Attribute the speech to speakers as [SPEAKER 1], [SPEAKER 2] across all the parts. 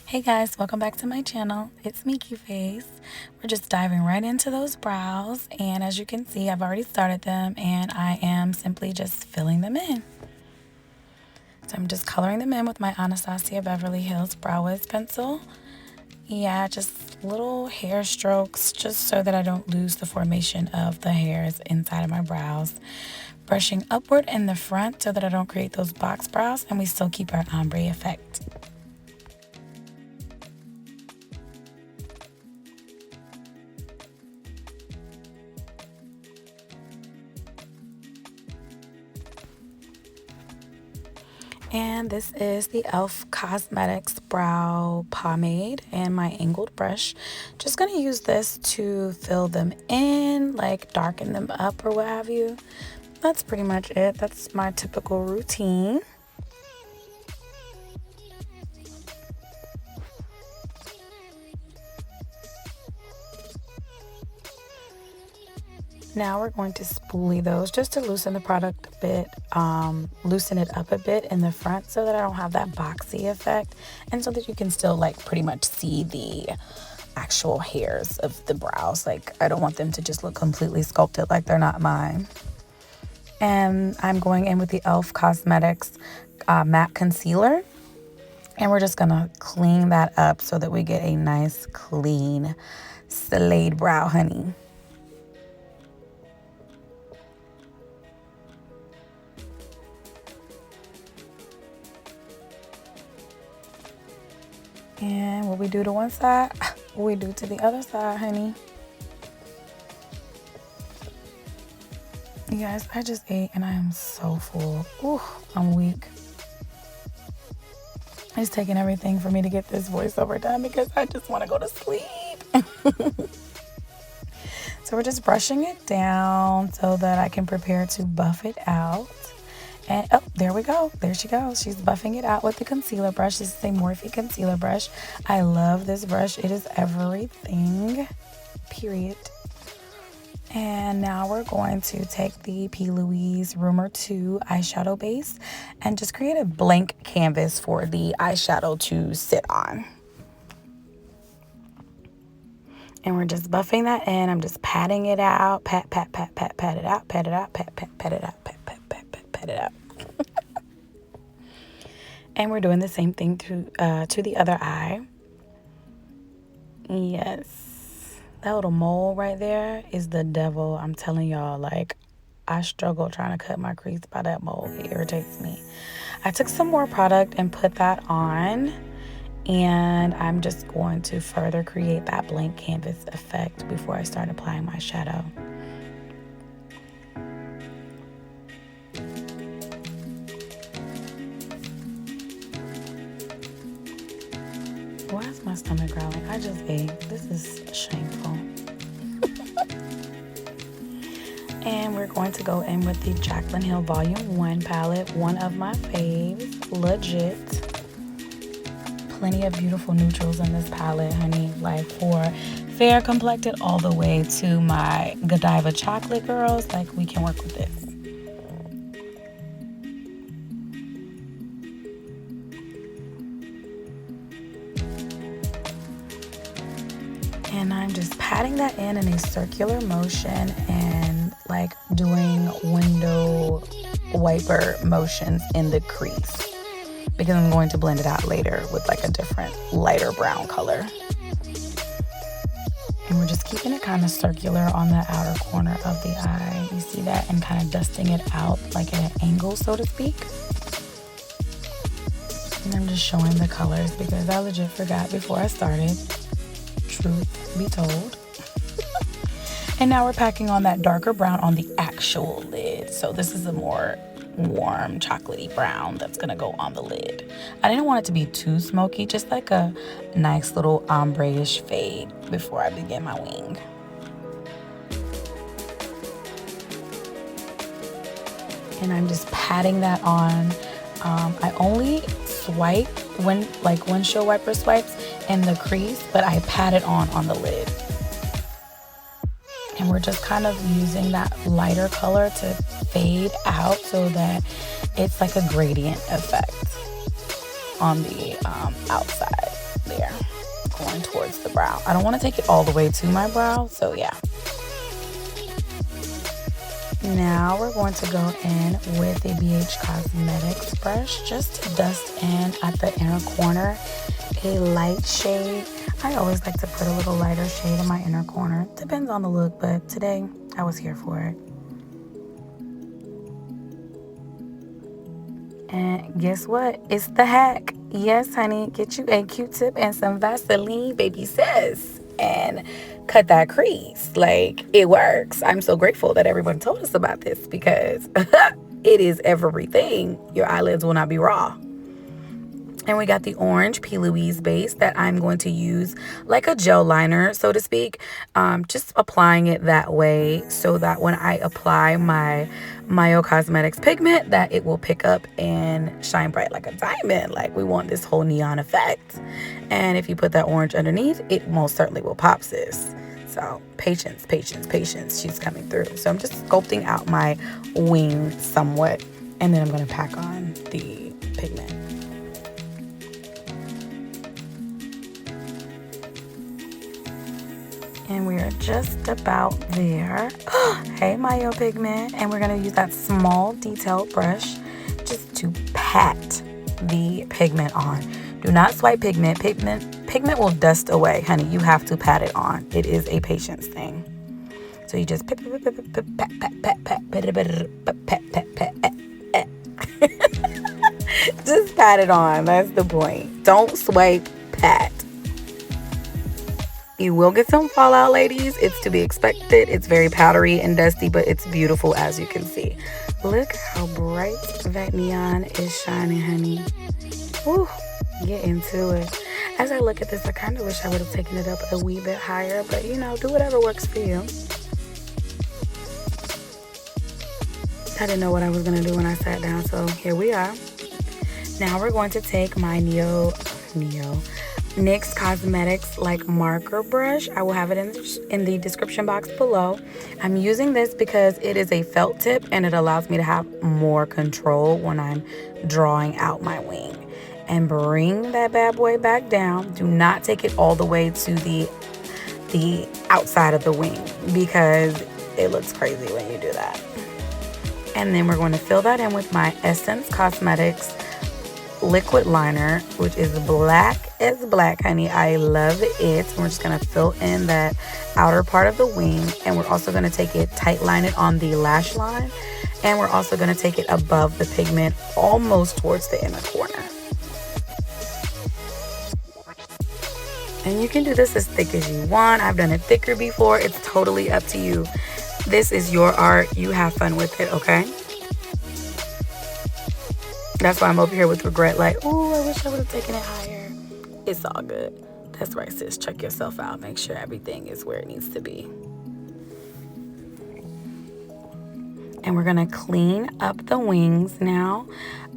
[SPEAKER 1] Hey guys, welcome back to my channel. It's Smokey Face. We're just diving right into those brows, and as you can see, I've already started them and I am simply just filling them in. So I'm just coloring them in with my Anastasia Beverly Hills Brow Wiz pencil. Yeah, just little hair strokes just so that I don't lose the formation of the hairs inside of my brows. Brushing upward in the front so that I don't create those box brows and we still keep our ombre effect. And this is the e.l.f. Cosmetics Brow Pomade and my angled brush. Just going to use this to fill them in, like darken them up or what have you. That's pretty much it. That's my typical routine. Now we're going to spoolie those just to loosen the product a bit, loosen it up a bit in the front so that I don't have that boxy effect and so that you can still like pretty much see the actual hairs of the brows. Like I don't want them to just look completely sculpted like they're not mine. And I'm going in with the e.l.f. Cosmetics matte concealer, and we're just gonna clean that up so that we get a nice clean Slade brow, honey. And what we do to one side, we do to the other side, honey. You guys, I just ate and I am so full. Ooh, I'm weak. It's taking everything for me to get this voiceover done because I just want to go to sleep. So we're just brushing it down so that I can prepare to buff it out. And oh, there we go. There she goes. She's buffing it out with the concealer brush. This is a Morphe concealer brush. I love this brush. It is everything, period. And now we're going to take the P. Louise Rumor 2 eyeshadow base and just create a blank canvas for the eyeshadow to sit on. And we're just buffing that in. I'm just patting it out. Pat, pat, pat, pat, pat it out. Pat it out. Pat, pat, pat it out. Pat, pat, pat, pat, pat it out. And we're doing the same thing to the other eye. Yes. That little mole right there is the devil. I'm telling y'all, like, I struggle trying to cut my crease by that mole. It irritates me. I took some more product and put that on. And I'm just going to further create that blank canvas effect before I start applying my shadow. Why is my stomach growling? I just ate. This is shameful. And we're going to go in with the Jaclyn Hill Volume 1 palette. One of my faves. Legit. Plenty of beautiful neutrals in this palette, honey. Like for fair complected all the way to my Godiva chocolate girls. Like we can work with this. And I'm just patting that in a circular motion and like doing window wiper motions in the crease because I'm going to blend it out later with like a different lighter brown color. And we're just keeping it kind of circular on the outer corner of the eye. You see that? And kind of dusting it out like at an angle, so to speak. And I'm just showing the colors because I legit forgot before I started. Truth be told. And now we're packing on that darker brown on the actual lid. So this is a more warm chocolatey brown that's gonna go on the lid. I didn't want it to be too smoky, just like a nice little ombre-ish fade before I begin my wing. And I'm just patting that on. I only swipe when like windshield wiper swipes in the crease, but I pat it on the lid. And we're just kind of using that lighter color to fade out so that it's like a gradient effect on the outside there. towards the brow. I don't want to take it all the way to my brow, so yeah. Now we're going to go in with a BH Cosmetics brush just to dust in at the inner corner a light shade. I always like to put a little lighter shade in my inner corner. Depends on the look, but today I was here for it. And guess what? It's the hack. Yes, honey. Get you a Q-tip and some Vaseline, baby sis, and cut that crease. Like, it works. I'm so grateful that everyone told us about this because it is everything. Your eyelids will not be raw. And we got the orange P. Louise base that I'm going to use like a gel liner, so to speak. Just applying it that way so that when I apply my Cosmetics pigment, that it will pick up and shine bright like a diamond. Like, we want this whole neon effect. And if you put that orange underneath, it most certainly will pop, sis. So patience, patience, patience. She's coming through. So I'm just sculpting out my wing somewhat. And then I'm going to pack on the pigment. And we are just about there. Hey, Myo Pigment. And we're going to use that small detailed brush just to pat the pigment on. Do not swipe pigment. Pigment will dust away, honey. You have to pat it on. It is a patience thing. So you just pat. Just pat it on. That's the point. Don't swipe, pat. You will get some fallout, ladies. It's to be expected. It's very powdery and dusty, but it's beautiful, as you can see. Look how bright that neon is shining, honey. Woo, get into it. As I look at this, I kind of wish I would have taken it up a wee bit higher, but you know, do whatever works for you. I didn't know what I was going to do when I sat down, so here we are. Now we're going to take my NYX Cosmetics like marker brush. I will have it in the description box below. I'm using this because it is a felt tip and it allows me to have more control when I'm drawing out my wing. And bring that bad boy back down. Do not take it all the way to the outside of the wing because it looks crazy when you do that. And then we're going to fill that in with my Essence Cosmetics liquid liner, which is black as black, honey. I love it. We're just going to fill in that outer part of the wing, and we're also going to take it, tight line it on the lash line, and we're also going to take it above the pigment almost towards the inner corner. And you can do this as thick as you want. I've done it thicker before. It's totally up to you. This is your art. You have fun with it, okay? That's why I'm over here with regret, like, oh, I wish I would have taken it higher. It's all good. That's right, sis. Check yourself out. Make sure everything is where it needs to be. And we're going to clean up the wings now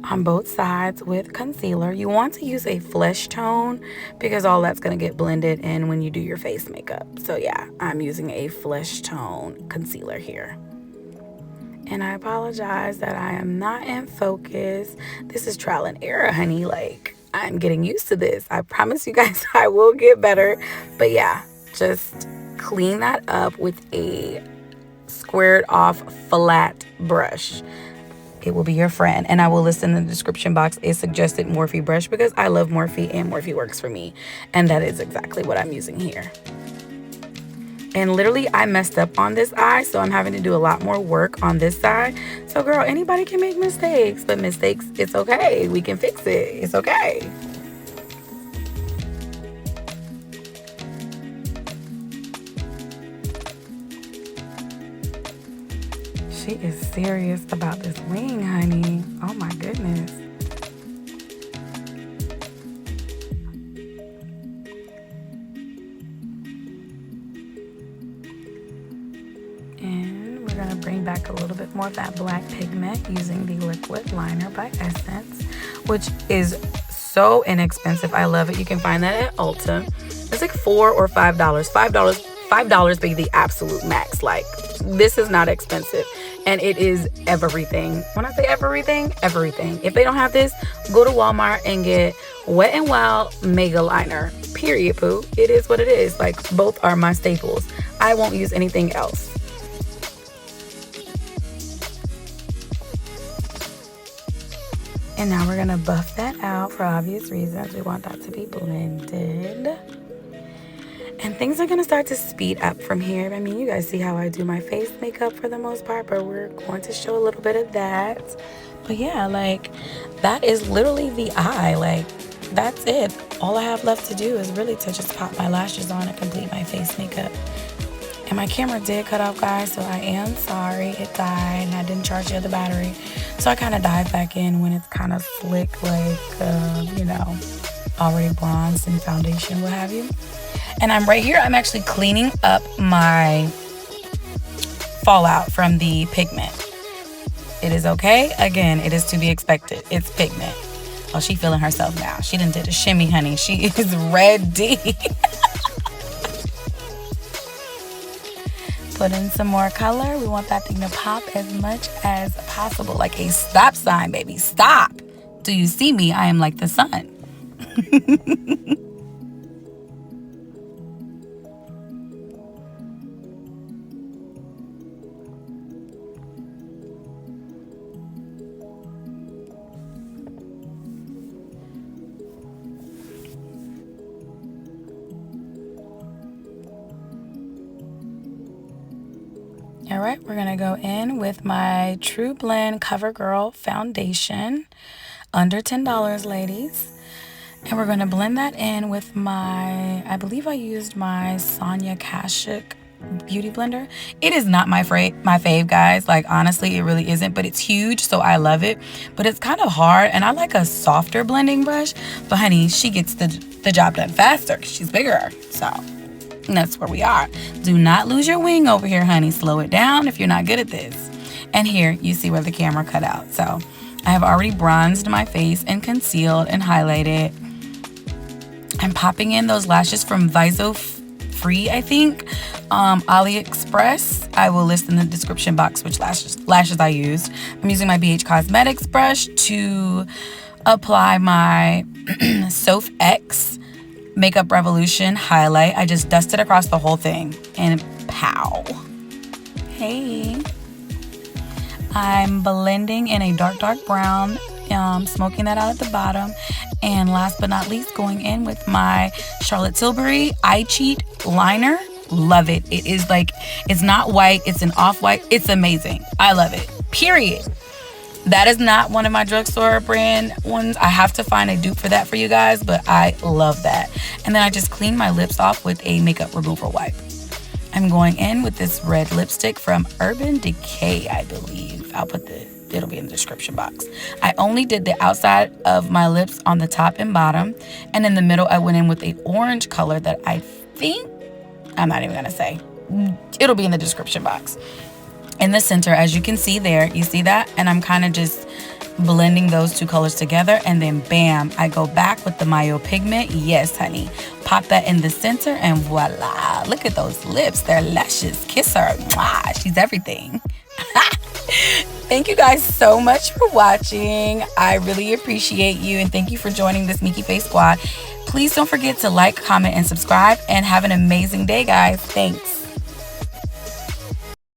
[SPEAKER 1] on both sides with concealer. You want to use a flesh tone because all that's going to get blended in when you do your face makeup. So yeah, I'm using a flesh tone concealer here. And I apologize that I am not in focus. This is trial and error, honey. Like, I'm getting used to this. I promise you guys I will get better. But yeah, just clean that up with a squared off flat brush. It will be your friend. And I will list in the description box a suggested Morphe brush because I love Morphe and Morphe works for me. And that is exactly what I'm using here. And literally, I messed up on this eye, so I'm having to do a lot more work on this side. So, girl, anybody can make mistakes, but mistakes, it's okay. We can fix it. It's okay. She is serious about this wing, honey. Oh, my goodness. Bring back a little bit more of that black pigment using the liquid liner by Essence, which is so inexpensive. I love it. You can find that at Ulta. It's like $4 or $5. $5 $5 be the absolute max. Like, this is not expensive, and it is everything. When I say everything, everything. If they don't have this, go to Walmart and get Wet n Wild Mega Liner. Period, poo. It is what it is. Like, both are my staples. I won't use anything else. And now we're gonna buff that out for obvious reasons. We want that to be blended. And things are gonna start to speed up from here. I mean, you guys see how I do my face makeup for the most part, but we're going to show a little bit of that. But yeah, like, that is literally the eye. Like, that's it. All I have left to do is really to just pop my lashes on and complete my face makeup. And my camera did cut off, guys, so I am sorry. It died, and I didn't charge the other battery. So I kind of dive back in when it's kind of slick, like, you know, already bronzed and foundation, what have you. And I'm right here. I'm actually cleaning up my fallout from the pigment. It is okay. Again, it is to be expected. It's pigment. Oh, she feeling herself now. She done did a shimmy, honey. She is ready. Put in some more color. We want that thing to pop as much as possible. Like a stop sign, baby. Stop. Do you see me? I am like the sun. All right, we're gonna go in with my True Blend CoverGirl foundation, under $10, ladies. And we're gonna blend that in with my, I believe I used my Sonia Kashuk beauty blender. It is not my fave, guys. Like, honestly, it really isn't, but it's huge, so I love it. But it's kind of hard, and I like a softer blending brush. But honey, she gets the job done faster because she's bigger, so. And that's where we are. Do not lose your wing over here, honey. Slow it down if you're not good at this. And here, you see where the camera cut out. So I have already bronzed my face and concealed and highlighted. I'm popping in those lashes from Viso Free, I think. AliExpress. I will list in the description box which lashes I used. I'm using my BH Cosmetics brush to apply my SophX Makeup Revolution highlight. I just dusted across the whole thing and pow. Hey. I'm blending in a dark brown, smoking that out at the bottom. And last but not least, going in with my Charlotte Tilbury Eye Cheat liner. Love it. It is like, it's not white, it's an off-white. It's amazing. I love it. Period. That is not one of my drugstore brand ones. I have to find a dupe for that for you guys, but I love that. And then I just clean my lips off with a makeup remover wipe. I'm going in with this red lipstick from Urban Decay, I believe. It'll be in the description box. I only did the outside of my lips on the top and bottom. And in the middle, I went in with a orange color that I think, I'm not even gonna say. It'll be in the description box. In the center, as you can see there, you see that? And I'm kind of just blending those two colors together, and then bam, I go back with the Myo Pigment. Yes, honey. Pop that in the center, and voila. Look at those lips. They're luscious. Kiss her. Mwah. She's everything. Thank you guys so much for watching. I really appreciate you, and thank you for joining this Sneaky Face Squad. Please don't forget to like, comment, and subscribe, and have an amazing day, guys. Thanks.